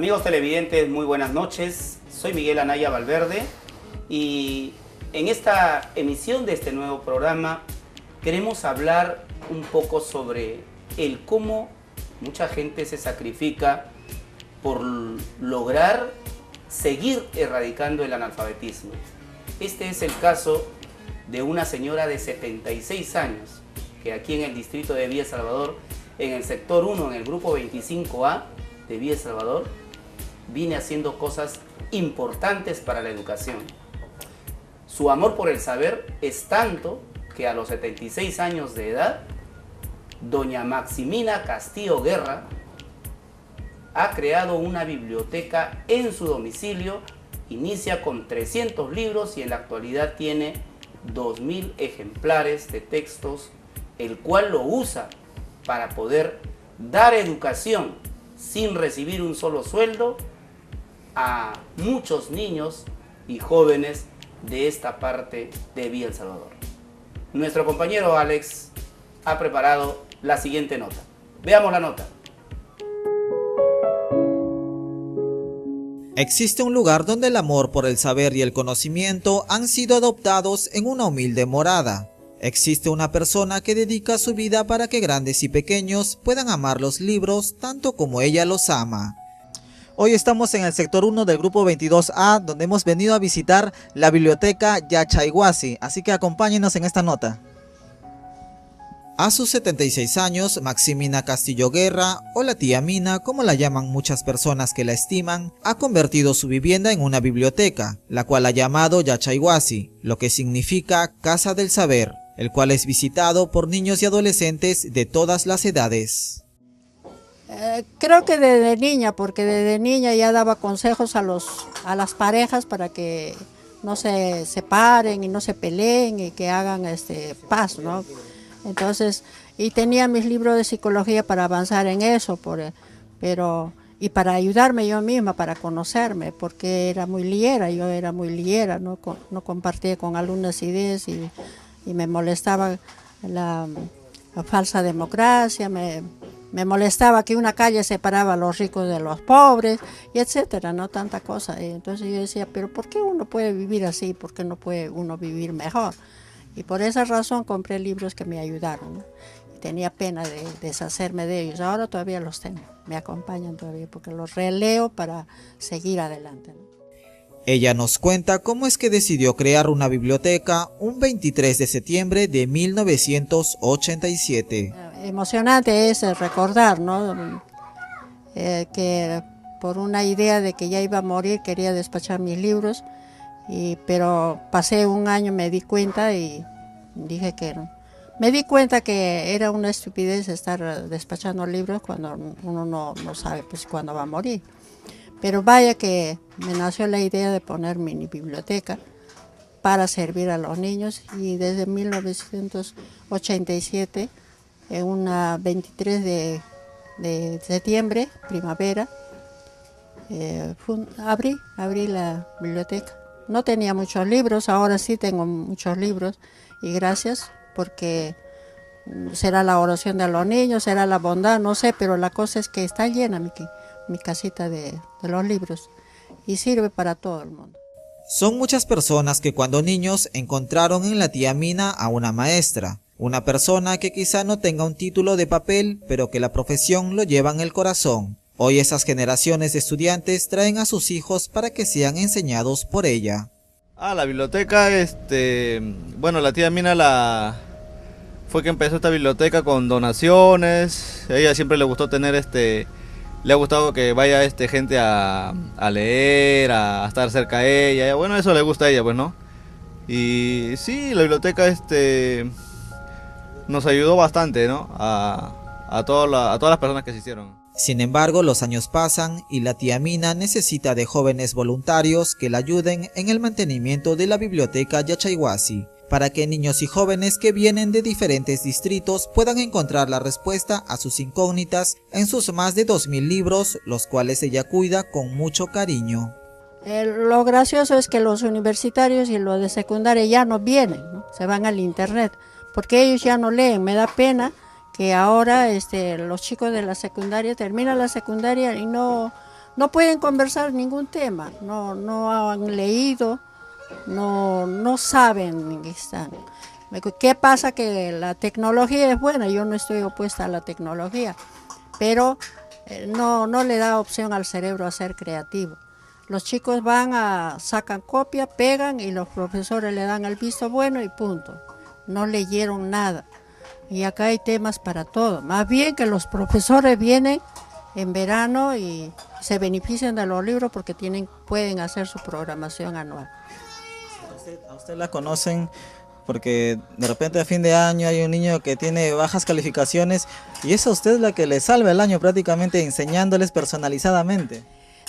Amigos televidentes, muy buenas noches. Soy Miguel Anaya Valverde y en esta emisión de este nuevo programa queremos hablar un poco sobre el cómo mucha gente se sacrifica por lograr seguir erradicando el analfabetismo. Este es el caso de una señora de 76 años que aquí en el distrito de Villa El Salvador, en el sector 1, en el grupo 25A de Villa El Salvador, viene haciendo cosas importantes para la educación. Su amor por el saber es tanto que a los 76 años de edad, doña Maximina Castillo Guerra ha creado una biblioteca en su domicilio. Inicia con 300 libros y en la actualidad tiene 2000 ejemplares de textos, el cual lo usa para poder dar educación sin recibir un solo sueldo a muchos niños y jóvenes de esta parte de Villa El Salvador. Nuestro compañero Alex ha preparado la siguiente nota. Veamos la nota. Existe un lugar donde el amor por el saber y el conocimiento han sido adoptados en una humilde morada. Existe una persona que dedica su vida para que grandes y pequeños puedan amar los libros tanto como ella los ama. Hoy estamos en el sector 1 del grupo 22A, donde hemos venido a visitar la biblioteca Yachayhuasi, así que acompáñenos en esta nota. A sus 76 años, Maximina Castillo Guerra, o la tía Mina, como la llaman muchas personas que la estiman, ha convertido su vivienda en una biblioteca, la cual ha llamado Yachayhuasi, lo que significa Casa del Saber, el cual es visitado por niños y adolescentes de todas las edades. Creo que desde niña, porque desde niña ya daba consejos a las parejas para que no se separen y no se peleen y que hagan paz, ¿no? Entonces, y tenía mis libros de psicología para avanzar en eso, y para ayudarme yo misma, para conocerme, porque era muy liera, no compartía con algunas ideas y me molestaba la falsa democracia, me molestaba que una calle separaba a los ricos de los pobres, y etcétera, no tanta cosa. Entonces yo decía, pero ¿por qué uno puede vivir así? ¿Por qué no puede uno vivir mejor? Y por esa razón compré libros que me ayudaron, ¿no? Y tenía pena de deshacerme de ellos. Ahora todavía los tengo, me acompañan todavía porque los releo para seguir adelante, ¿no? Ella nos cuenta cómo es que decidió crear una biblioteca un 23 de septiembre de 1987. Emocionante es recordar, ¿no? Que por una idea de que ya iba a morir quería despachar mis libros, pero pasé un año, me di cuenta y dije que no. Me di cuenta que era una estupidez estar despachando libros cuando uno no sabe pues cuándo va a morir. Pero vaya que me nació la idea de poner mini biblioteca para servir a los niños, y desde 1987, en una 23 de septiembre, primavera, abrí la biblioteca. No tenía muchos libros, ahora sí tengo muchos libros, y gracias, porque será la oración de los niños, será la bondad, no sé, pero la cosa es que está llena mi casita de los libros y sirve para todo el mundo. Son muchas personas que cuando niños encontraron en la tía Mina a una maestra, una persona que quizá no tenga un título de papel, pero que la profesión lo lleva en el corazón. Hoy esas generaciones de estudiantes traen a sus hijos para que sean enseñados por ella. La biblioteca, bueno, la tía Mina fue que empezó esta biblioteca con donaciones. A ella siempre le gustó tener le ha gustado que vaya gente a leer, a estar cerca de ella. Bueno, eso le gusta a ella, pues, ¿no? Y sí, la biblioteca nos ayudó bastante, ¿no? A todas las personas que se hicieron. Sin embargo, los años pasan y la tía Mina necesita de jóvenes voluntarios que la ayuden en el mantenimiento de la biblioteca Yachayhuasi, para que niños y jóvenes que vienen de diferentes distritos puedan encontrar la respuesta a sus incógnitas en sus más de 2000 libros, los cuales ella cuida con mucho cariño. Lo gracioso es que los universitarios y los de secundaria ya no vienen, ¿no? Se van al internet, porque ellos ya no leen. Me da pena que ahora los chicos de la secundaria terminan la secundaria y no no pueden conversar ningún tema, no han leído, no saben en qué están. ¿Qué pasa? Que la tecnología es buena, yo no estoy opuesta a la tecnología, pero no le da opción al cerebro a ser creativo. Los chicos sacan copia, pegan y los profesores le dan el visto bueno y punto. No leyeron nada. Y acá hay temas para todo. Más bien que los profesores vienen en verano y se benefician de los libros porque pueden hacer su programación anual. A usted la conocen porque de repente a fin de año hay un niño que tiene bajas calificaciones y es a usted la que le salva el año prácticamente enseñándoles personalizadamente.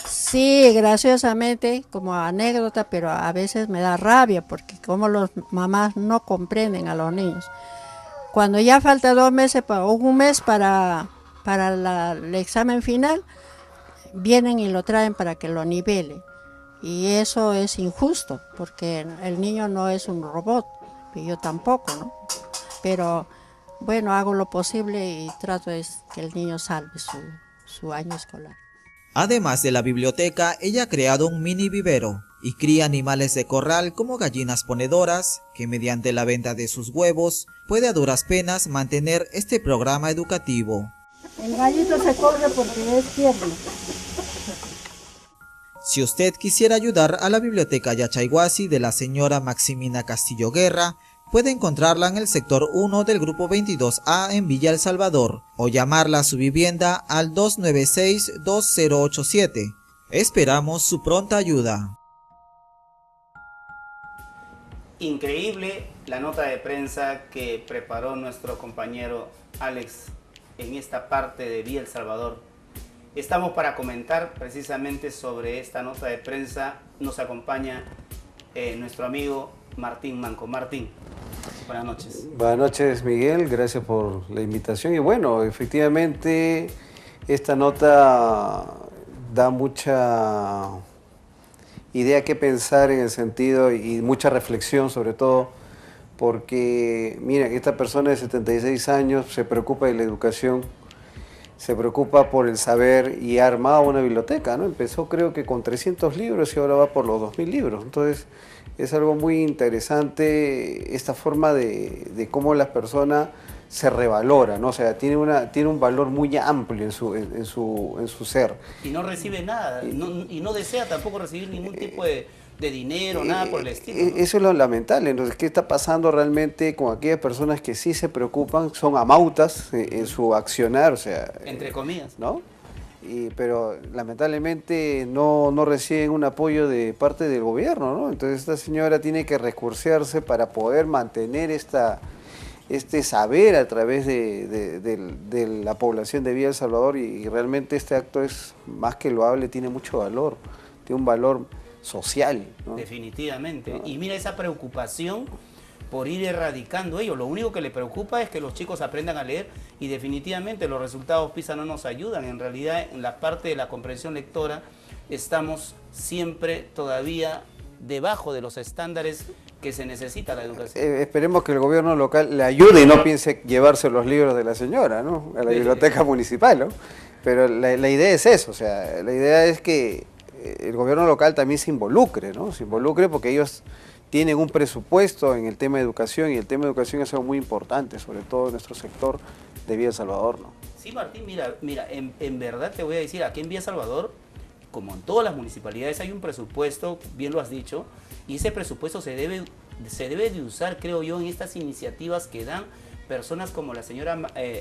Sí, graciosamente, como anécdota, pero a veces me da rabia porque como los mamás no comprenden a los niños. Cuando ya falta 2 meses o un mes para el examen final, vienen y lo traen para que lo nivele. Y eso es injusto, porque el niño no es un robot, y yo tampoco, ¿no? Pero bueno, hago lo posible y trato de que el niño salve su año escolar. Además de la biblioteca, ella ha creado un mini vivero y cría animales de corral como gallinas ponedoras, que mediante la venta de sus huevos puede a duras penas mantener este programa educativo. El gallito se corre porque es tierno. Si usted quisiera ayudar a la biblioteca Yachaiguasi de la señora Maximina Castillo Guerra, puede encontrarla en el sector 1 del grupo 22A en Villa El Salvador o llamarla a su vivienda al 296-2087. Esperamos su pronta ayuda. Increíble la nota de prensa que preparó nuestro compañero Alex en esta parte de Villa El Salvador. Estamos para comentar precisamente sobre esta nota de prensa. Nos acompaña nuestro amigo Martín Manco. Martín, buenas noches. Buenas noches, Miguel, gracias por la invitación. Y bueno, efectivamente esta nota da mucha idea que pensar en el sentido y mucha reflexión sobre todo, porque mira, esta persona de 76 años se preocupa de la educación, se preocupa por el saber y ha armado una biblioteca, ¿no? Empezó creo que con 300 libros y ahora va por los 2000 libros. Entonces es algo muy interesante esta forma de cómo las personas se revalora, ¿no? O sea, tiene un valor muy amplio en su ser. Y no recibe nada, y no desea tampoco recibir ningún tipo de dinero, nada por el estilo, ¿no? Eso es lo lamentable. Entonces, ¿qué está pasando realmente con aquellas personas que sí se preocupan? Son amautas en su accionar, o sea... Entre comillas. ¿No? Pero lamentablemente no reciben un apoyo de parte del gobierno, ¿no? Entonces esta señora tiene que recursearse para poder mantener este saber a través de la población de Villa El Salvador y realmente este acto es más que loable, tiene mucho valor, tiene un valor social, ¿no? Definitivamente. ¿No? Y mira esa preocupación por ir erradicando ello. Lo único que le preocupa es que los chicos aprendan a leer y definitivamente los resultados PISA no nos ayudan. En realidad, en la parte de la comprensión lectora estamos siempre todavía debajo de los estándares que se necesita la educación. Esperemos que el gobierno local le ayude y no piense llevarse los libros de la señora, ¿no? A la biblioteca municipal, ¿no? Pero la idea es eso, o sea, la idea es que el gobierno local también se involucre, ¿no? Se involucre porque ellos tienen un presupuesto en el tema de educación y el tema de educación es algo muy importante, sobre todo en nuestro sector de Villa El Salvador, ¿no? Sí, Martín, mira, en verdad te voy a decir, aquí en Villa El Salvador, como en todas las municipalidades, hay un presupuesto, bien lo has dicho, y ese presupuesto se debe de usar, creo yo, en estas iniciativas que dan personas como la señora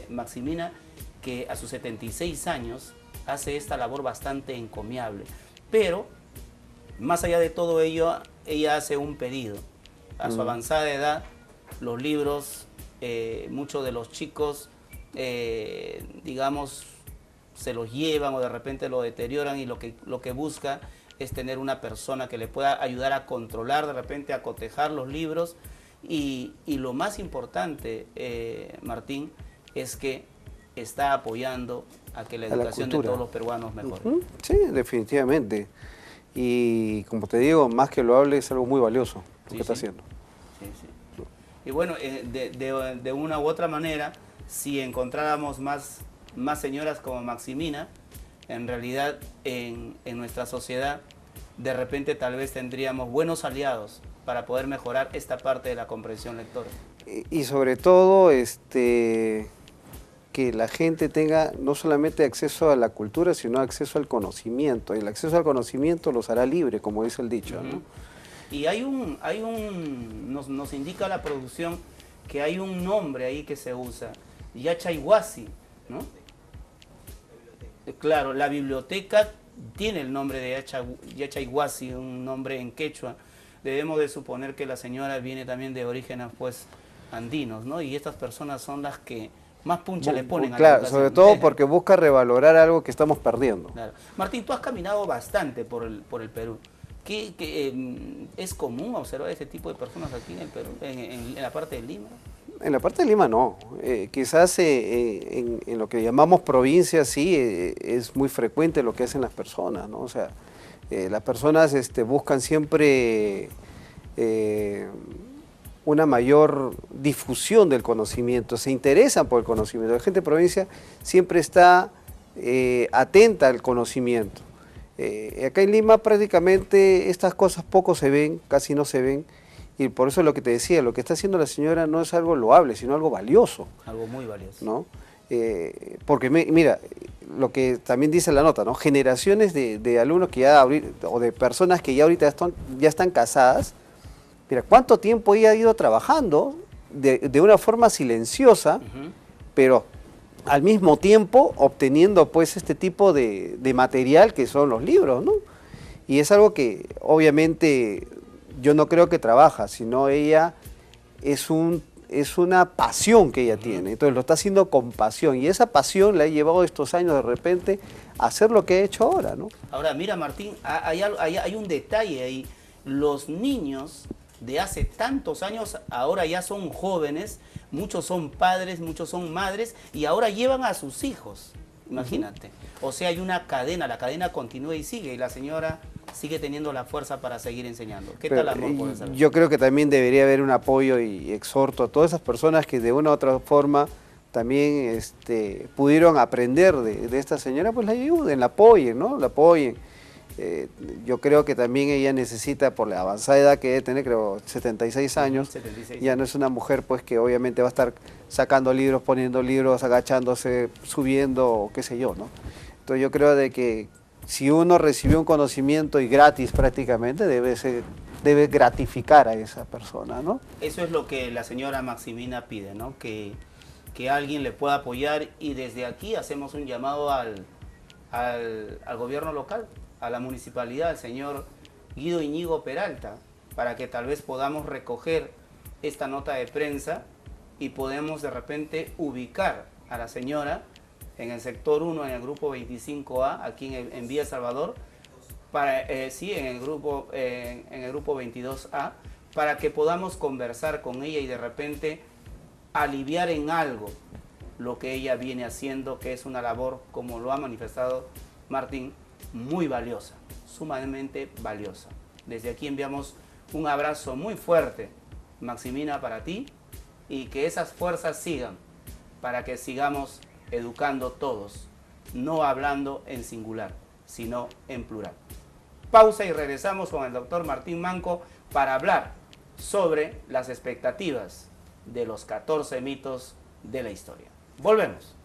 Maximina, que a sus 76 años hace esta labor bastante encomiable. Pero, más allá de todo ello, ella hace un pedido. A su avanzada edad, los libros, muchos de los chicos, digamos, se los llevan o de repente lo deterioran y lo que busca es tener una persona que le pueda ayudar a controlar, de repente a cotejar los libros. Y lo más importante, Martín, es que está apoyando a que la educación de todos los peruanos mejore. Sí, definitivamente. Y como te digo, más que loable, es algo muy valioso lo que está haciendo. Sí, sí. Y bueno, de una u otra manera, si encontráramos más señoras como Maximina, en realidad en nuestra sociedad de repente tal vez tendríamos buenos aliados para poder mejorar esta parte de la comprensión lectora. Y sobre todo, que la gente tenga no solamente acceso a la cultura, sino acceso al conocimiento. Y el acceso al conocimiento los hará libre, como dice el dicho, ¿no? Y nos indica la producción que hay un nombre ahí que se usa, Yachayhuasi, ¿no? Claro, la biblioteca tiene el nombre de Yachayhuasi, un nombre en quechua. Debemos de suponer que la señora viene también de orígenes pues andinos, ¿no? Y estas personas son las que más puncha le ponen a la Claro, educación. sobre todo porque busca revalorar algo que estamos perdiendo. Claro. Martín, tú has caminado bastante por el Perú. ¿Es común observar ese tipo de personas aquí en el Perú, en la parte de Lima? En la parte de Lima no. Quizás en lo que llamamos provincia sí es muy frecuente lo que hacen las personas, ¿no? O sea, las personas buscan siempre una mayor difusión del conocimiento, se interesan por el conocimiento. La gente de provincia siempre está atenta al conocimiento. Acá en Lima prácticamente estas cosas poco se ven, casi no se ven, y por eso es lo que te decía, lo que está haciendo la señora no es algo loable, sino algo valioso. Algo muy valioso. ¿No? Porque mira, lo que también dice la nota, ¿no? Generaciones de alumnos que ya o de personas que ya ahorita ya están casadas. Mira, cuánto tiempo ella ha ido trabajando de una forma silenciosa, pero al mismo tiempo obteniendo pues este tipo de material que son los libros, ¿no? Y es algo que obviamente yo no creo que trabaja, sino ella es una pasión que ella tiene, entonces lo está haciendo con pasión, y esa pasión la ha llevado estos años de repente a hacer lo que ha hecho ahora, ¿no? Ahora, mira Martín, hay un detalle ahí, los niños de hace tantos años ahora ya son jóvenes, muchos son padres, muchos son madres, y ahora llevan a sus hijos, imagínate. O sea, hay una cadena, la cadena continúa y sigue, y la señora sigue teniendo la fuerza para seguir enseñando. ¿Qué tal, amor, por esa? Yo creo que también debería haber un apoyo y exhorto a todas esas personas que de una u otra forma también pudieron aprender de esta señora, pues la ayuden, la apoyen, ¿no? La apoyen. Yo creo que también ella necesita, por la avanzada edad que debe tener, creo 76 años, 76. Ya no es una mujer pues que obviamente va a estar sacando libros, poniendo libros, agachándose, subiendo, qué sé yo, ¿no? Entonces yo creo de que si uno recibió un conocimiento y gratis prácticamente, debe gratificar a esa persona, ¿no? Eso es lo que la señora Maximina pide, ¿no? Que alguien le pueda apoyar, y desde aquí hacemos un llamado al gobierno local, a la municipalidad, al señor Guido Iñigo Peralta, para que tal vez podamos recoger esta nota de prensa y podemos de repente ubicar a la señora en el sector 1, en el grupo 25A, aquí en Villa Salvador, sí, en el grupo 22A, para que podamos conversar con ella y de repente aliviar en algo lo que ella viene haciendo, que es una labor, como lo ha manifestado Martín, muy valiosa, sumamente valiosa. Desde aquí enviamos un abrazo muy fuerte, Maximina, para ti, y que esas fuerzas sigan, para que sigamos educando todos, no hablando en singular, sino en plural. Pausa y regresamos con el doctor Martín Manco para hablar sobre las expectativas de los 14 mitos de la historia. Volvemos.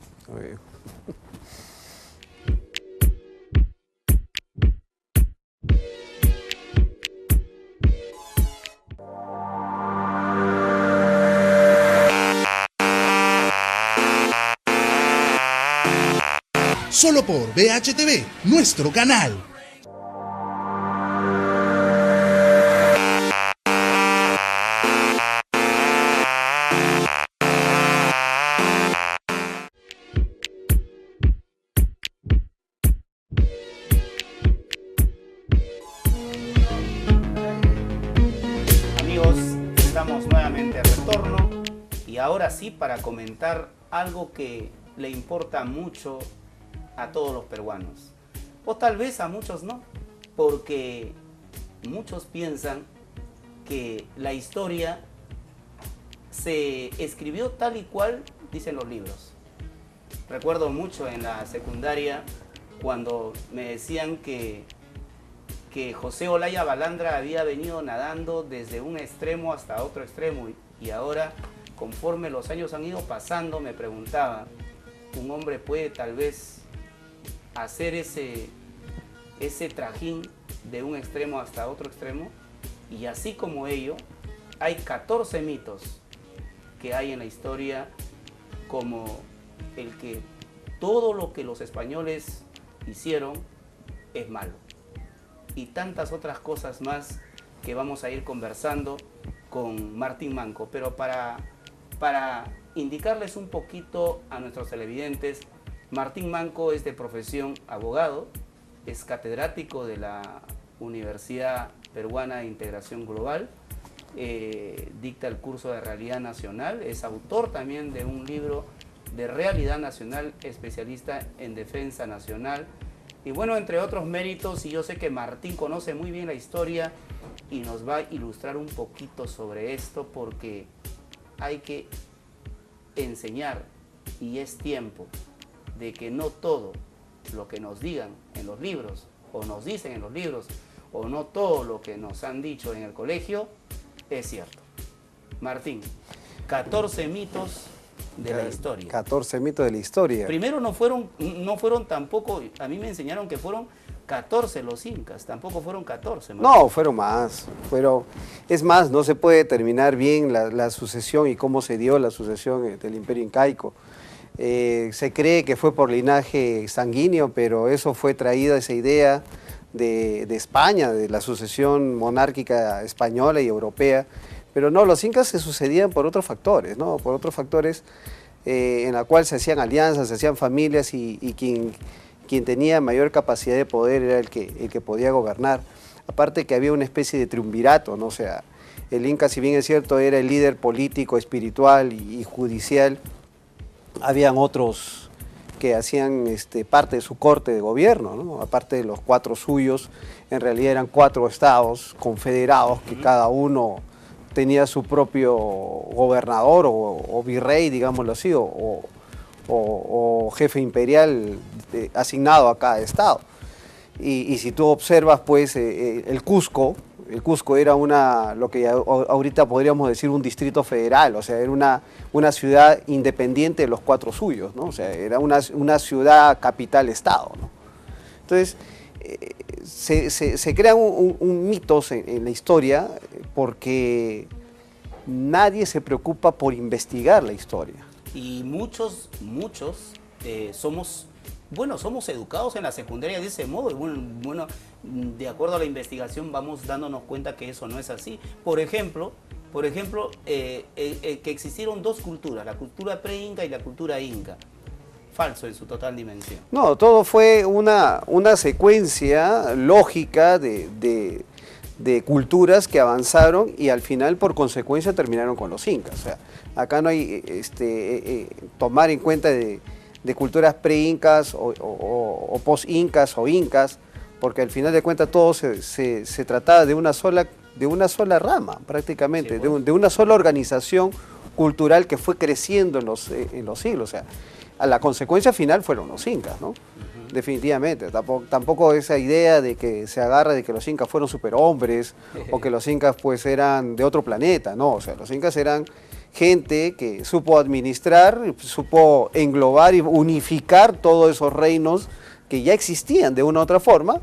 Solo por BHTV, nuestro canal. Amigos, estamos nuevamente de retorno, y ahora sí para comentar algo que le importa mucho a todos los peruanos, o tal vez a muchos no, porque muchos piensan que la historia se escribió tal y cual dicen los libros. Recuerdo mucho en la secundaria cuando me decían que José Olaya Balandra había venido nadando desde un extremo hasta otro extremo y ahora, conforme los años han ido pasando, me preguntaba, ¿un hombre puede tal vez hacer ese trajín de un extremo hasta otro extremo? Y así como ello, hay 14 mitos que hay en la historia, como el que todo lo que los españoles hicieron es malo. Y tantas otras cosas más que vamos a ir conversando con Martín Manco. Pero para indicarles un poquito a nuestros televidentes, Martín Manco es de profesión abogado, es catedrático de la Universidad Peruana de Integración Global, dicta el curso de Realidad Nacional, es autor también de un libro de Realidad Nacional, especialista en defensa nacional. Y bueno, entre otros méritos, y yo sé que Martín conoce muy bien la historia y nos va a ilustrar un poquito sobre esto, porque hay que enseñar y es tiempo de que no todo lo que nos digan en los libros o nos dicen en los libros o no todo lo que nos han dicho en el colegio es cierto. Martín, 14 mitos de la historia. 14 mitos de la historia. Primero no fueron tampoco, a mí me enseñaron que fueron 14 los incas, tampoco fueron 14. Martín. No, fueron más. Es más, no se puede determinar bien la sucesión y cómo se dio la sucesión del Imperio Incaico. Se cree que fue por linaje sanguíneo, pero eso fue traída, esa idea de España, de la sucesión monárquica española y europea. Pero no, los incas se sucedían por otros factores, ¿no? Por otros factores en la cual se hacían alianzas, se hacían familias y quien tenía mayor capacidad de poder era el que podía gobernar. Aparte que había una especie de triunvirato, ¿no? O sea, el inca, si bien es cierto, era el líder político, espiritual y judicial, habían otros que hacían parte de su corte de gobierno, ¿no? Aparte de los 4 suyos, en realidad eran 4 estados confederados que cada uno tenía su propio gobernador o virrey, digámoslo así, o jefe imperial asignado a cada estado. Y si tú observas, pues, el Cusco era lo que ahorita podríamos decir un distrito federal, o sea, era una ciudad independiente de los 4 suyos, ¿no? O sea, era una ciudad capital-estado, ¿no? Entonces, se crean un mitos en la historia porque nadie se preocupa por investigar la historia. Y muchos somos educados en la secundaria de ese modo. Y bueno, de acuerdo a la investigación vamos dándonos cuenta que eso no es así. Por ejemplo, que existieron 2 culturas, la cultura pre-inca y la cultura inca. Falso en su total dimensión. No, todo fue una secuencia lógica de culturas que avanzaron y al final por consecuencia terminaron con los incas. O sea, acá no hay tomar en cuenta de culturas pre-incas o post-incas o incas, porque al final de cuentas todo se trataba de una sola rama prácticamente, sí, de una sola organización cultural que fue creciendo en los siglos. O sea, a la consecuencia final fueron los incas, ¿no? Definitivamente. Tampoco esa idea de que se agarra de que los incas fueron superhombres o que los incas pues eran de otro planeta, no. O sea, los incas eran gente que supo administrar, supo englobar y unificar todos esos reinos que ya existían de una u otra forma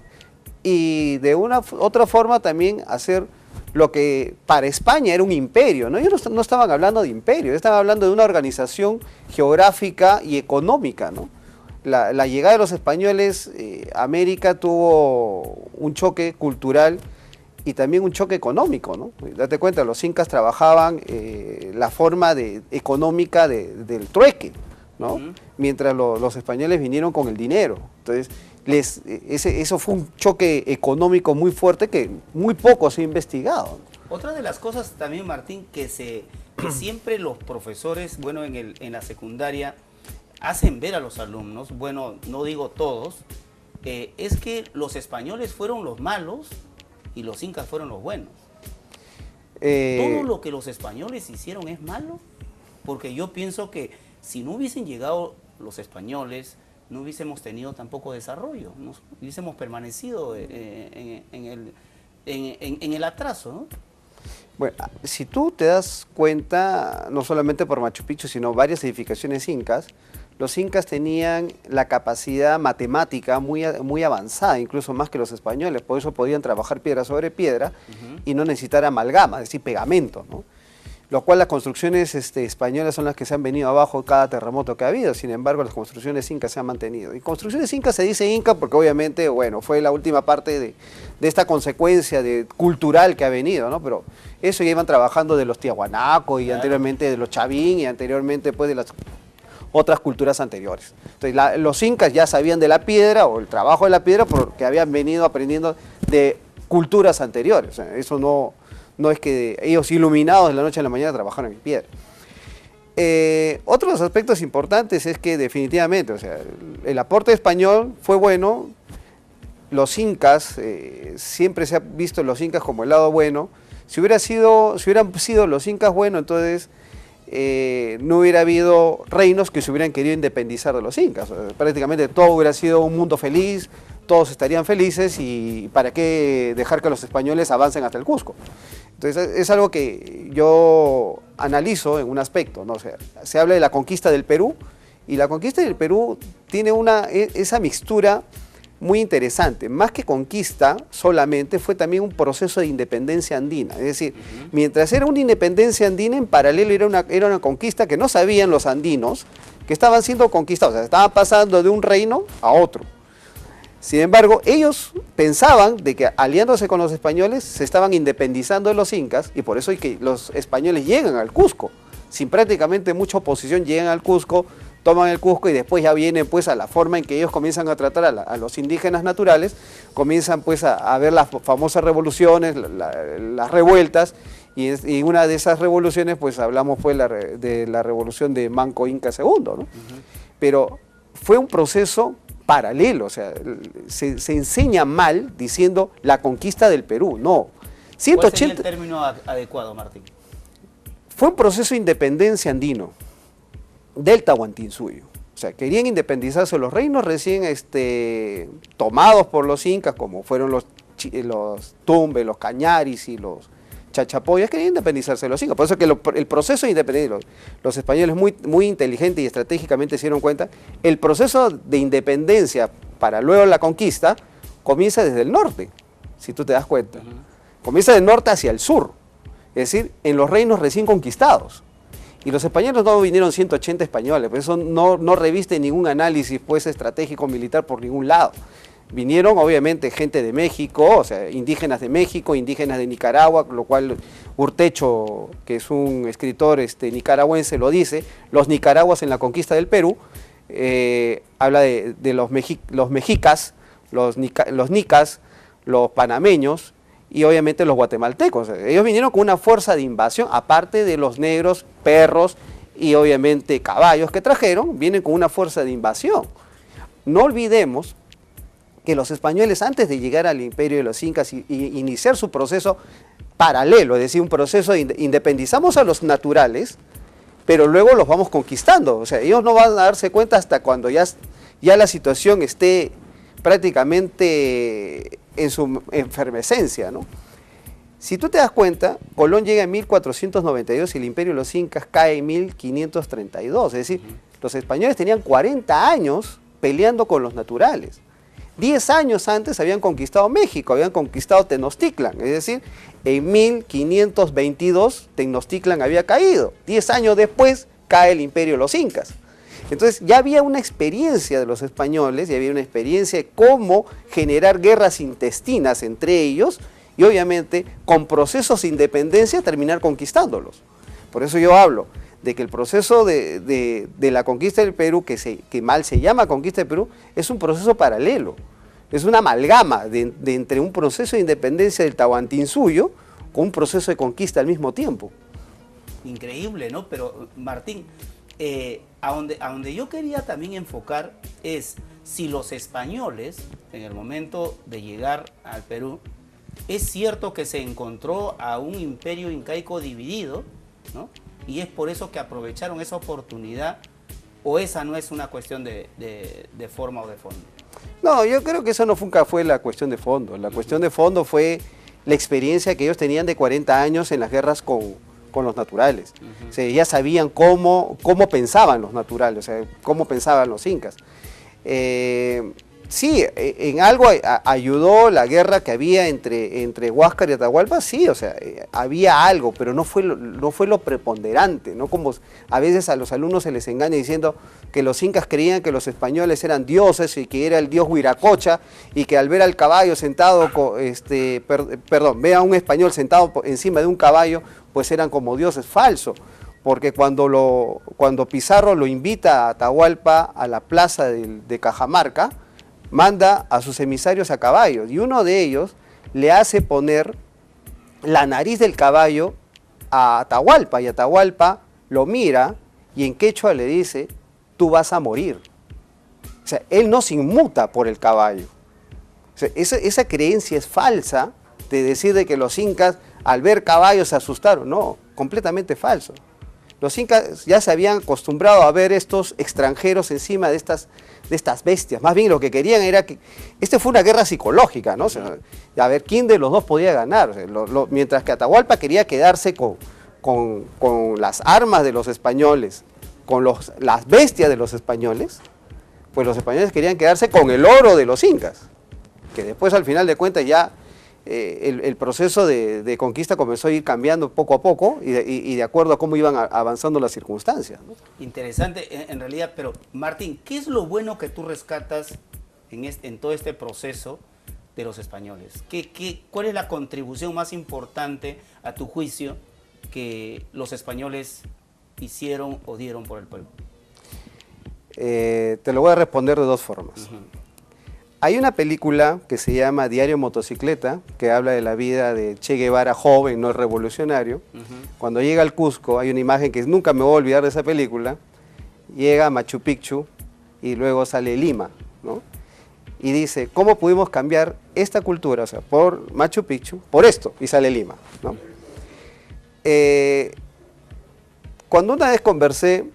y de una otra forma también hacer lo que para España era un imperio, ¿no? Ellos no estaban hablando de imperio, estaban hablando de una organización geográfica y económica, ¿no? La llegada de los españoles a América tuvo un choque cultural y también un choque económico, ¿no? Date cuenta, los incas trabajaban la forma económica del trueque, ¿no? Mientras los españoles vinieron con el dinero. Entonces, eso fue un choque económico muy fuerte que muy poco se ha investigado. Otra de las cosas también, Martín, que siempre los profesores, bueno, en la secundaria, hacen ver a los alumnos, bueno, no digo todos, es que los españoles fueron los malos y los incas fueron los buenos. ¿Todo lo que los españoles hicieron es malo? Porque yo pienso que si no hubiesen llegado los españoles, no hubiésemos tenido tampoco desarrollo, no hubiésemos permanecido en el atraso, ¿no? Bueno, si tú te das cuenta, no solamente por Machu Picchu, sino varias edificaciones incas, los incas tenían la capacidad matemática muy avanzada, incluso más que los españoles, por eso podían trabajar piedra sobre piedra y no necesitar amalgama, es decir, pegamento, ¿no? Lo cual las construcciones españolas son las que se han venido abajo cada terremoto que ha habido, sin embargo las construcciones incas se han mantenido. Y construcciones incas se dice inca porque obviamente, bueno, fue la última parte de esta consecuencia cultural que ha venido, ¿no? Pero eso ya iban trabajando de los Tiahuanaco y anteriormente de los Chavín y anteriormente pues de las otras culturas anteriores. Entonces los incas ya sabían de la piedra o el trabajo de la piedra porque habían venido aprendiendo de culturas anteriores. O sea, eso no es que ellos iluminados de la noche a la mañana trabajaron en piedra. Otros aspectos importantes es que definitivamente, o sea, el aporte español fue bueno. Los incas, siempre se ha visto los incas como el lado bueno. Si hubieran sido los incas buenos, entonces no hubiera habido reinos que se hubieran querido independizar de los incas. O sea, prácticamente todo hubiera sido un mundo feliz, todos estarían felices y ¿para qué dejar que los españoles avancen hasta el Cusco? Entonces es algo que yo analizo en un aspecto, ¿no? O sea, se habla de la conquista del Perú y la conquista del Perú tiene esa mixtura muy interesante. Más que conquista solamente, fue también un proceso de independencia andina. Es decir, mientras era una independencia andina, en paralelo era una conquista que no sabían los andinos, que estaban siendo conquistados, o sea, estaban pasando de un reino a otro. Sin embargo, ellos pensaban de que aliándose con los españoles se estaban independizando de los incas y por eso es que los españoles llegan al Cusco. Sin prácticamente mucha oposición llegan al Cusco, toman el Cusco y después ya vienen pues a la forma en que ellos comienzan a tratar a los indígenas naturales, comienzan pues a ver las famosas revoluciones, las revueltas y una de esas revoluciones pues hablamos pues de la revolución de Manco Inca II, ¿no? Pero fue un proceso paralelo, o sea, se enseña mal diciendo la conquista del Perú, no. ¿Cuál sería el término adecuado, Martín? Fue un proceso de independencia andino del Tahuantinsuyo. O sea, querían independizarse los reinos recién tomados por los incas, como fueron los Tumbes, los Cañaris y los Chachapoyas, querían independizarse de los incas. Por eso que el proceso de independencia, los españoles muy inteligentes y estratégicamente se dieron cuenta, el proceso de independencia para luego la conquista comienza desde el norte, si tú te das cuenta. Comienza del norte hacia el sur, es decir, en los reinos recién conquistados. Y los españoles no vinieron 180 españoles, por eso no reviste ningún análisis pues, estratégico militar por ningún lado. Vinieron obviamente gente de México, o sea, indígenas de México, indígenas de Nicaragua, lo cual Urtecho, que es un escritor nicaragüense, lo dice, los nicaraguas en la conquista del Perú, habla de los mexicas, los nicas, los panameños y obviamente los guatemaltecos. Ellos vinieron con una fuerza de invasión, aparte de los negros, perros y obviamente caballos que trajeron, vienen con una fuerza de invasión. No olvidemos que los españoles antes de llegar al imperio de los incas y iniciar su proceso paralelo, es decir, un proceso de independizamos a los naturales, pero luego los vamos conquistando. O sea, ellos no van a darse cuenta hasta cuando ya la situación esté prácticamente en su efervescencia, ¿no? Si tú te das cuenta, Colón llega en 1492 y el imperio de los incas cae en 1532, es decir, los españoles tenían 40 años peleando con los naturales. 10 años antes habían conquistado México, habían conquistado Tenochtitlan, es decir, en 1522 Tenochtitlan había caído, 10 años después cae el imperio de los incas. Entonces ya había una experiencia de los españoles, ya había una experiencia de cómo generar guerras intestinas entre ellos y obviamente con procesos de independencia terminar conquistándolos. Por eso yo hablo de que el proceso de la conquista del Perú, que mal se llama conquista del Perú, es un proceso paralelo, es una amalgama de entre un proceso de independencia del Tahuantinsuyo con un proceso de conquista al mismo tiempo. Increíble, ¿no? Pero Martín, a donde yo quería también enfocar es si los españoles, en el momento de llegar al Perú, es cierto que se encontró a un imperio incaico dividido, ¿no? Y es por eso que aprovecharon esa oportunidad ¿O esa no es una cuestión de forma o de fondo? No, yo creo que eso nunca fue la cuestión de fondo. La cuestión de fondo fue la experiencia que ellos tenían de 40 años en las guerras con los naturales. O sea, ya sabían cómo pensaban los naturales, o sea, cómo pensaban los incas. Sí, en algo ayudó la guerra que había entre Huáscar y Atahualpa, sí, o sea, había algo, pero no fue lo preponderante, ¿no? Como a veces a los alumnos se les engaña diciendo que los incas creían que los españoles eran dioses y que era el dios Huiracocha, y que al ver al caballo sentado, ve a un español sentado encima de un caballo, pues eran como dioses. Falso, porque cuando Pizarro lo invita a Atahualpa a la plaza de Cajamarca, manda a sus emisarios a caballos, y uno de ellos le hace poner la nariz del caballo a Atahualpa, y Atahualpa lo mira y en quechua le dice: tú vas a morir. O sea, él no se inmuta por el caballo. O sea, esa creencia es falsa, de decir de que los incas al ver caballos se asustaron. No, completamente falso. Los incas ya se habían acostumbrado a ver estos extranjeros encima de estas bestias. Más bien lo que querían era que... fue una guerra psicológica, ¿no? O sea, a ver quién de los dos podía ganar. O sea, mientras que Atahualpa quería quedarse con las armas de los españoles, con las bestias de los españoles, pues los españoles querían quedarse con el oro de los incas, que después al final de cuentas ya el proceso de conquista comenzó a ir cambiando poco a poco y de acuerdo a cómo iban avanzando las circunstancias, ¿no? Interesante en realidad, pero Martín, ¿qué es lo bueno que tú rescatas en todo este proceso de los españoles? ¿Cuál es la contribución más importante a tu juicio que los españoles hicieron o dieron por el pueblo? Te lo voy a responder de dos formas. Hay una película que se llama Diario Motocicleta, que habla de la vida de Che Guevara joven, no revolucionario. Cuando llega al Cusco, hay una imagen que nunca me voy a olvidar de esa película. Llega a Machu Picchu y luego sale Lima, ¿no? Y dice: ¿cómo pudimos cambiar esta cultura, o sea, por Machu Picchu, por esto? Y sale Lima, ¿no? Cuando una vez conversé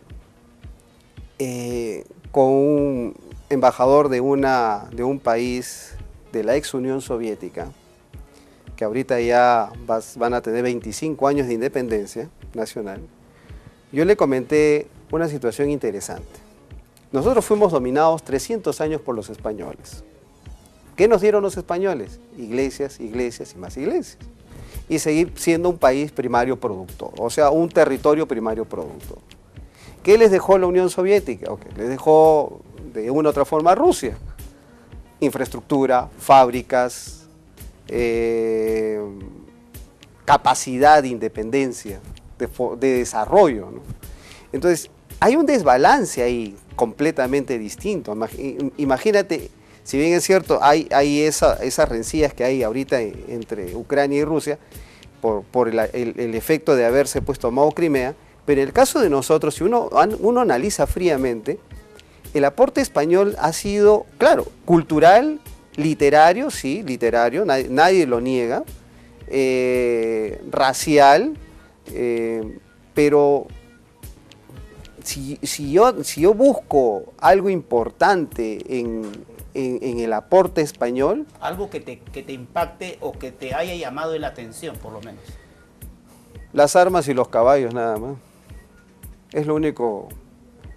con un embajador de un país de la ex Unión Soviética, que ahorita ya van a tener 25 años de independencia nacional, yo le comenté una situación interesante. Nosotros fuimos dominados 300 años por los españoles. ¿Qué nos dieron los españoles? Iglesias, iglesias y más iglesias. Y seguir siendo un país primario productor, o sea, un territorio primario productor. ¿Qué les dejó la Unión Soviética? Okay, les dejó de una u otra forma Rusia. Infraestructura, fábricas, capacidad de independencia, de desarrollo, ¿no? Entonces, hay un desbalance ahí completamente distinto. Imagínate, si bien es cierto, hay esas rencillas que hay ahorita entre Ucrania y Rusia por el efecto de haberse tomado Crimea, pero en el caso de nosotros, si uno analiza fríamente, el aporte español ha sido, claro, cultural, literario, sí, literario, nadie lo niega, racial, pero si yo busco algo importante en el aporte español... Algo que te impacte o que te haya llamado la atención, por lo menos. Las armas y los caballos, nada más. Es lo único...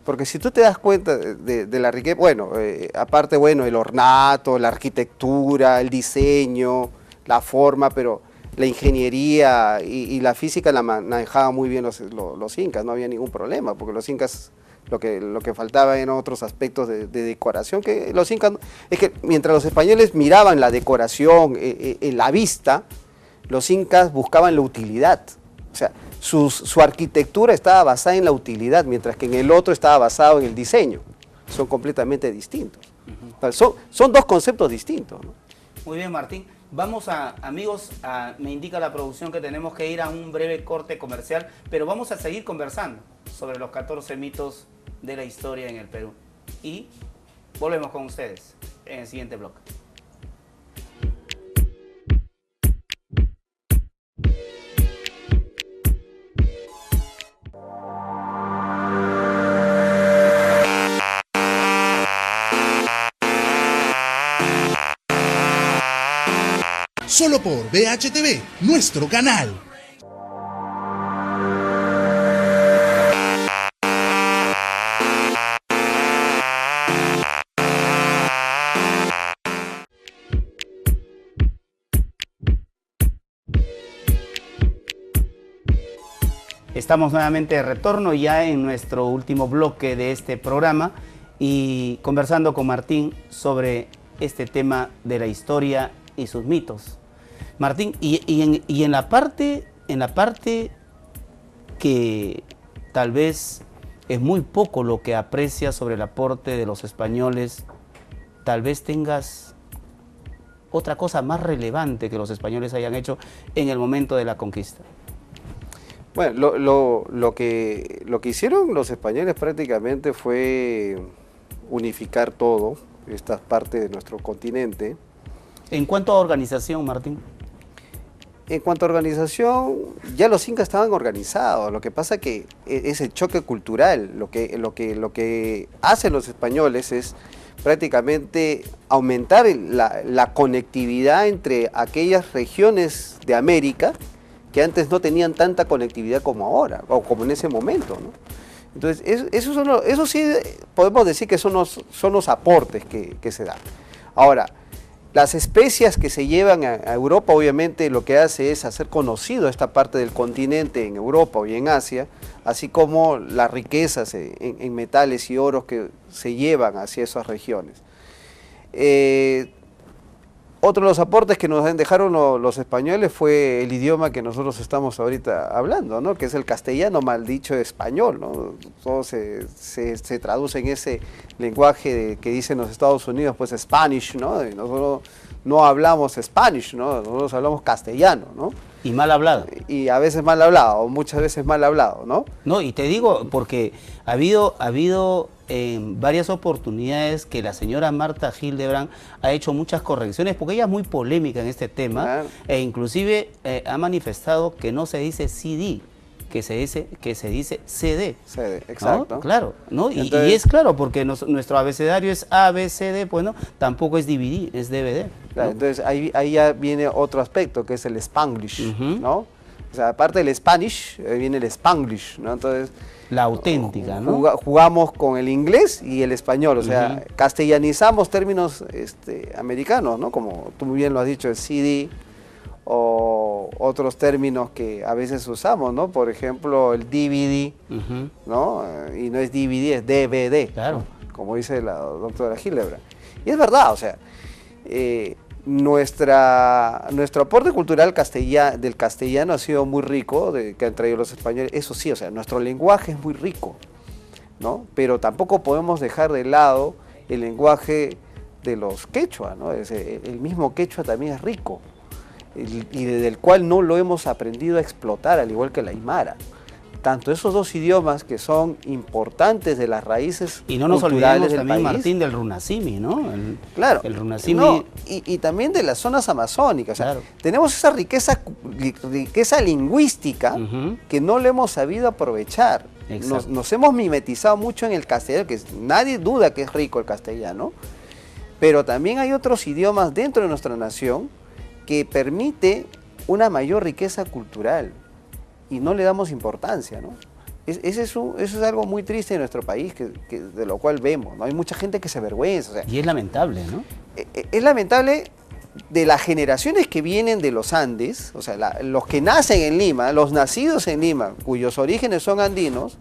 Porque si tú te das cuenta de la riqueza, bueno, aparte, bueno, el ornato, la arquitectura, el diseño, la forma, pero la ingeniería y la física la manejaban muy bien los incas, no había ningún problema, porque los incas lo que faltaba eran otros aspectos de decoración, que los incas, es que mientras los españoles miraban la decoración, en la vista, los incas buscaban la utilidad, o sea, su arquitectura estaba basada en la utilidad, mientras que en el otro estaba basado en el diseño. Son completamente distintos. Son dos conceptos distintos, ¿no? Muy bien, Martín. Vamos amigos, me indica la producción que tenemos que ir a un breve corte comercial, pero vamos a seguir conversando sobre los 14 mitos de la historia en el Perú. Y volvemos con ustedes en el siguiente bloque. solo por BHTV, nuestro canal. Estamos nuevamente de retorno ya en nuestro último bloque de este programa y conversando con Martín sobre este tema de la historia y sus mitos. Martín, y en la parte que tal vez es muy poco lo que aprecias sobre el aporte de los españoles, tal vez tengas otra cosa más relevante que los españoles hayan hecho en el momento de la conquista. Bueno, lo que hicieron los españoles prácticamente fue unificar todo, esta parte de nuestro continente. En cuanto a organización, Martín. En cuanto a organización, ya los incas estaban organizados, lo que pasa que es el choque cultural, lo que hacen los españoles es prácticamente aumentar la conectividad entre aquellas regiones de América que antes no tenían tanta conectividad como ahora, o como en ese momento, ¿no? Entonces, eso sí podemos decir que son los aportes que se dan. Ahora, las especias que se llevan a Europa, obviamente lo que hace es hacer conocido esta parte del continente en Europa y en Asia, así como las riquezas en metales y oros que se llevan hacia esas regiones. Otro de los aportes que nos dejaron los españoles fue el idioma que nosotros estamos ahorita hablando, ¿no? Que es el castellano mal dicho español, ¿no? Todo se traduce en ese lenguaje que dicen los Estados Unidos, pues Spanish, ¿no? Y nosotros no hablamos Spanish, ¿no? Nosotros hablamos castellano, ¿no? Y mal hablado. Y a veces mal hablado, o muchas veces mal hablado, ¿no? No, y te digo, porque ha habido varias oportunidades que la señora Marta Hildebrand ha hecho muchas correcciones, porque ella es muy polémica en este tema, Claro. e inclusive ha manifestado que no se dice CD, que se dice CD. CD, exacto. ¿No? Claro, ¿no? Entonces, y es claro, porque nuestro abecedario es ABCD, pues no, tampoco es DVD, es DVD. Claro, ¿no? entonces ahí ya viene otro aspecto, que es el Spanglish, Ujú. ¿no? O sea, aparte del Spanish, viene el Spanglish, ¿no? Entonces, La auténtica, ¿no? jugamos con el inglés y el español, o sea, Ujú. castellanizamos términos americanos, ¿no? Como tú muy bien lo has dicho, el CD, o otros términos que a veces usamos, ¿no? Por ejemplo, el DVD, Ujú. ¿no? Y no es DVD, es DVD, Claro. ¿no? Como dice la doctora Hildebrand. Y es verdad, o sea, nuestro aporte cultural del castellano ha sido muy rico, que han traído los españoles, eso sí, o sea, nuestro lenguaje es muy rico, ¿no? Pero tampoco podemos dejar de lado el lenguaje de los quechua, ¿no? El mismo quechua también es rico, y del cual no lo hemos aprendido a explotar, al igual que la aymara. Tanto esos dos idiomas que son importantes de las raíces Y no nos culturales olvidemos del también, país. Martín, del Runasimi, ¿no? Claro. El Runasimi. No, y también de las zonas amazónicas. O sea, Claro. tenemos esa riqueza lingüística Ujú. que no le hemos sabido aprovechar. Exacto. Nos hemos mimetizado mucho en el castellano, que nadie duda que es rico el castellano, pero también hay otros idiomas dentro de nuestra nación que permite una mayor riqueza cultural y no le damos importancia, ¿no? Eso es algo muy triste en nuestro país, de lo cual vemos, ¿no? Hay mucha gente que se avergüenza. O sea, Y es lamentable, ¿no? es lamentable de las generaciones que vienen de los Andes, o sea, los que nacen en Lima, los nacidos en Lima, cuyos orígenes son andinos,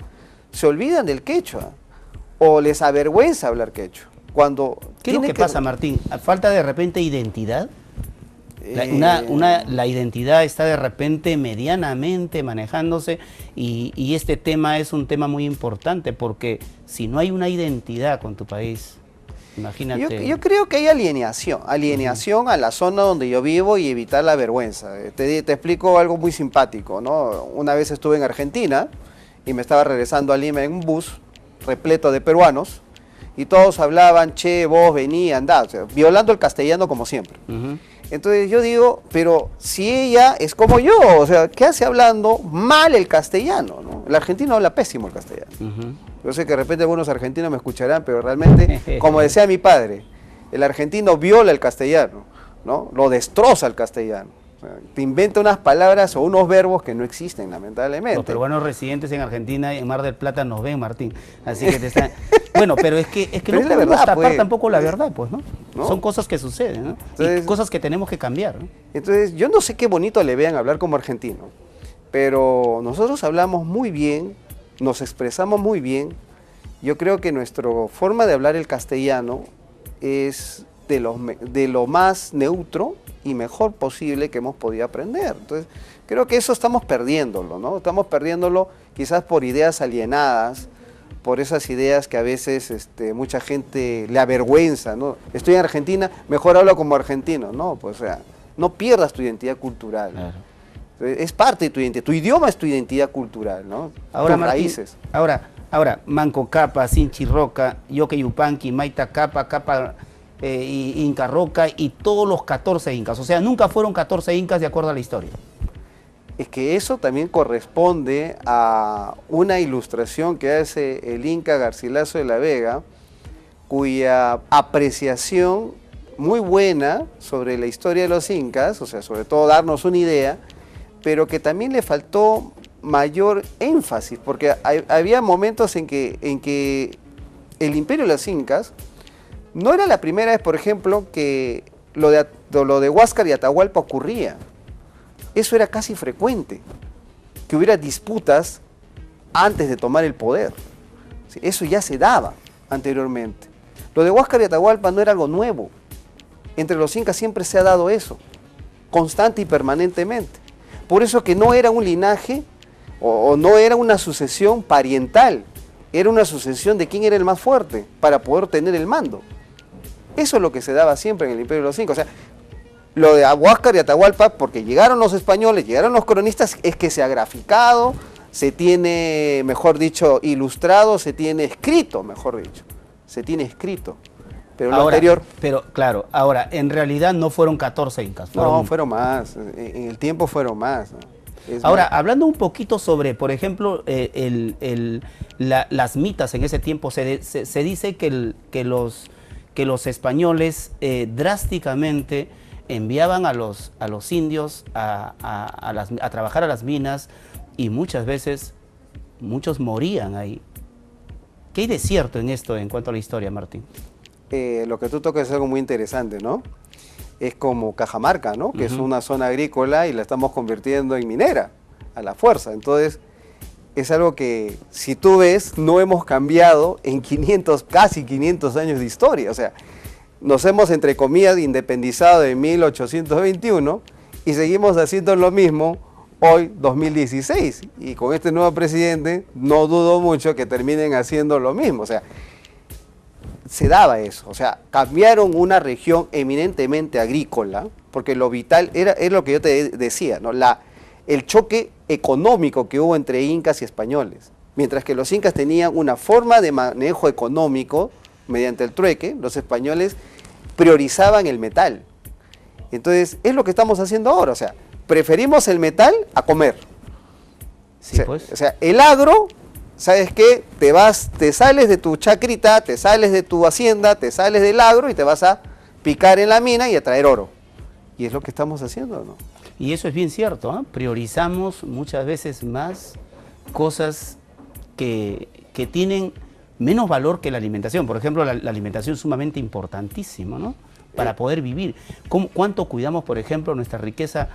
se olvidan del quechua o les avergüenza hablar quechua. Cuando ¿Qué es lo tiene que pasa, Martín? ¿Falta de repente identidad? eh, La identidad está de repente medianamente manejándose y este tema es un tema muy importante porque si no hay una identidad con tu país, imagínate. Yo creo que hay alienación a la zona donde yo vivo y evitar la vergüenza. Te explico algo muy simpático, ¿no? Una vez estuve en Argentina y me estaba regresando a Lima en un bus repleto de peruanos y todos hablaban, che, vos, vení, andá, o sea, violando el castellano como siempre. Ujú. Entonces yo digo, pero si ella es como yo, o sea, ¿qué hace hablando mal el castellano, ¿no? El argentino habla pésimo el castellano. Ujú. Yo sé que de repente algunos argentinos me escucharán, pero realmente, como decía mi padre, el argentino viola el castellano. ¿no? Lo destroza el castellano. O sea, te inventa unas palabras o unos verbos que no existen, lamentablemente. Los peruanos residentes en Argentina y en Mar del Plata nos ven, Martín. Así que te están... Bueno, pero es que Pero no es la podemos verdad, tapar pues. tampoco la verdad, pues, ¿no? ¿No? Son cosas que suceden, ¿no? Entonces- y cosas que tenemos que cambiar, ¿no? Entonces, yo no sé qué bonito le vean hablar como argentino, pero nosotros hablamos muy bien, nos expresamos muy bien. Yo creo que nuestra forma de hablar el castellano es de lo más neutro y mejor posible que hemos podido aprender. Entonces, creo que eso estamos perdiéndolo, ¿no? Estamos perdiéndolo quizás por ideas alienadas, por esas ideas que a veces mucha gente le avergüenza, ¿no? Estoy en Argentina, mejor hablo como argentino, ¿no? Pues, o sea, no pierdas tu identidad cultural. Claro. Es parte de tu identidad, tu idioma es tu identidad cultural, ¿no? Ahora, Tus Martín, raíces. Ahora, Manco Capa, Sinchi Roca, Yoke Yupanqui, Maita Capa, y Inca Roca y todos los 14 incas. O sea, nunca fueron 14 incas de acuerdo a la historia. Es que eso también corresponde a una ilustración que hace el Inca Garcilaso de la Vega, cuya apreciación muy buena sobre la historia de los incas, o sea, sobre todo darnos una idea, pero que también le faltó mayor énfasis, porque había momentos en que el imperio de los incas no era la primera vez, por ejemplo, que lo de Huáscar y Atahualpa ocurría. Eso era casi frecuente, que hubiera disputas antes de tomar el poder. Sí, eso ya se daba anteriormente. Lo de Huáscar y Atahualpa no era algo nuevo. Entre los incas siempre se ha dado eso, constante y permanentemente. Por eso que no era un linaje o no era una sucesión pariental, era una sucesión de quién era el más fuerte para poder tener el mando. Eso es lo que se daba siempre en el Imperio de los Incas. O sea, lo de Huáscar y Atahualpa, porque llegaron los españoles, llegaron los cronistas, es que se ha graficado, se tiene, mejor dicho, ilustrado, se tiene escrito, mejor dicho. Se tiene escrito. Pero lo anterior... Pero claro, ahora, en realidad no fueron 14 incas. No, fueron más. En el tiempo fueron más, ¿no? Ahora, hablando un poquito sobre, por ejemplo, las mitas en ese tiempo, se dice que los españoles drásticamente enviaban a los indios a trabajar a las minas y muchas veces muchos morían ahí. ¿Qué hay de cierto en esto en cuanto a la historia, Martín? Lo que tú tocas es algo muy interesante, ¿no? Es como Cajamarca, ¿no? Que es una zona agrícola y la estamos convirtiendo en minera, a la fuerza. Entonces, es algo que, si tú ves, no hemos cambiado en casi 500 años de historia. O sea, nos hemos, entre comillas, independizado en 1821 y seguimos haciendo lo mismo hoy, 2016. Y con este nuevo presidente, no dudo mucho que terminen haciendo lo mismo. O sea, se daba eso, o sea, cambiaron una región eminentemente agrícola, porque lo vital es lo que yo te decía, ¿no? El choque económico que hubo entre incas y españoles. Mientras que los incas tenían una forma de manejo económico mediante el trueque, los españoles priorizaban el metal. Entonces, es lo que estamos haciendo ahora, o sea, preferimos el metal a comer. Sí, pues. O sea, el agro... ¿Sabes qué? Te sales de tu chacrita, te sales de tu hacienda, te sales del agro y te vas a picar en la mina y a traer oro. Y es lo que estamos haciendo, ¿no? Y eso es bien cierto, ¿eh? Priorizamos muchas veces más cosas que tienen menos valor que la alimentación. Por ejemplo, la alimentación es sumamente importantísima, ¿no? Para poder vivir. ¿Cuánto cuidamos, por ejemplo, nuestra riqueza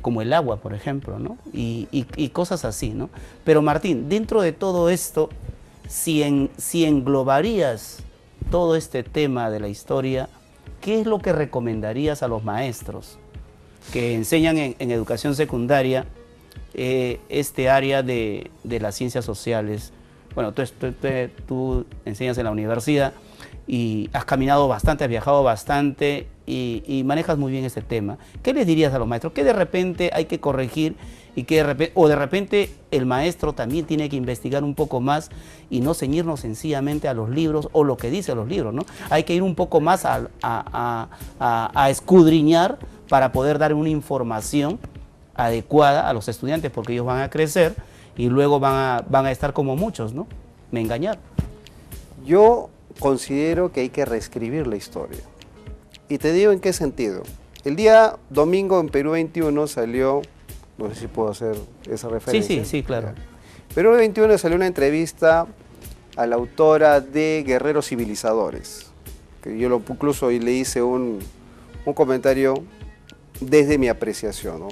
como el agua, por ejemplo, ¿no? Y cosas así, ¿no? Pero Martín, dentro de todo esto, si englobarías todo este tema de la historia, ¿qué es lo que recomendarías a los maestros que enseñan en educación secundaria este área de las ciencias sociales? Bueno, tú enseñas en la universidad y has caminado bastante, has viajado bastante y manejas muy bien este tema. ¿Qué les dirías a los maestros? ¿Qué de repente hay que corregir y que de repente el maestro también tiene que investigar un poco más y no ceñirnos sencillamente a los libros o lo que dicen los libros, ¿no? Hay que ir un poco más a escudriñar para poder dar una información adecuada a los estudiantes, porque ellos van a crecer y luego van a estar como muchos, ¿no? Me engañaron. Yo considero que hay que reescribir la historia. Y te digo en qué sentido. El día domingo en Perú 21 salió, no sé si puedo hacer esa referencia. Sí, claro. Perú 21 salió una entrevista a la autora de Guerreros Civilizadores, que yo incluso le hice un comentario desde mi apreciación, ¿no?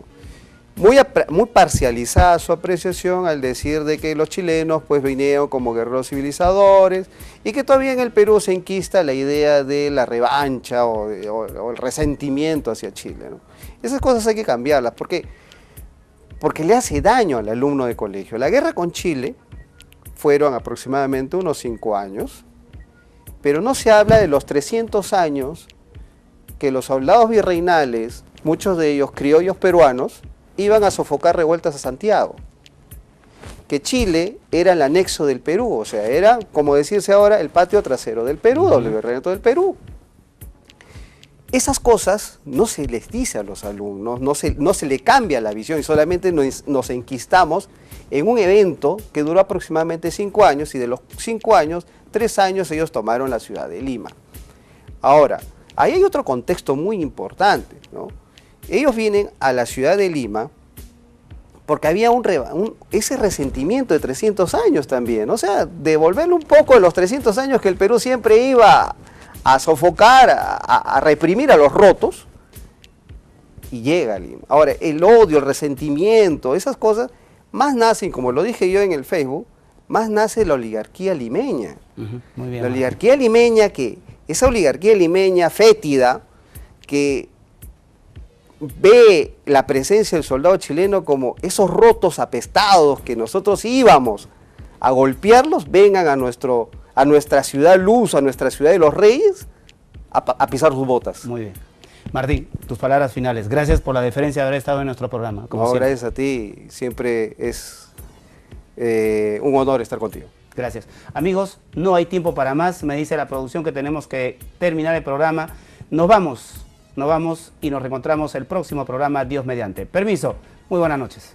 Muy parcializada su apreciación al decir de que los chilenos pues vinieron como guerreros civilizadores y que todavía en el Perú se enquista la idea de la revancha o el resentimiento hacia Chile, ¿no? Esas cosas hay que cambiarlas porque le hace daño al alumno de colegio. La guerra con Chile fueron aproximadamente unos 5 años, pero no se habla de los 300 años que los soldados virreinales, muchos de ellos criollos peruanos, iban a sofocar revueltas a Santiago. Que Chile era el anexo del Perú, o sea, era, como decirse ahora, el patio trasero del Perú, el virreinato del Perú. Esas cosas no se les dice a los alumnos, no se le cambia la visión y solamente nos enquistamos en un evento que duró aproximadamente 5 años y de los 5 años, 3 años ellos tomaron la ciudad de Lima. Ahora, ahí hay otro contexto muy importante, ¿no? Ellos vienen a la ciudad de Lima porque había ese resentimiento de 300 años también, o sea, devolverle un poco de los 300 años que el Perú siempre iba a sofocar, a reprimir a los rotos, y llega a Lima. Ahora, el odio, el resentimiento, esas cosas, más nacen, como lo dije yo en el Facebook, más nace la oligarquía limeña. Muy bien. La oligarquía limeña, esa oligarquía limeña fétida, que ve la presencia del soldado chileno como esos rotos apestados que nosotros íbamos a golpearlos, vengan a nuestra ciudad luz, a nuestra ciudad de los reyes, a pisar sus botas. Muy bien. Martín, tus palabras finales. Gracias por la deferencia de haber estado en nuestro programa. Gracias a ti, siempre es un honor estar contigo. Gracias. Amigos, no hay tiempo para más. Me dice la producción que tenemos que terminar el programa. Nos vamos y nos reencontramos el próximo programa, Dios mediante. Permiso, muy buenas noches.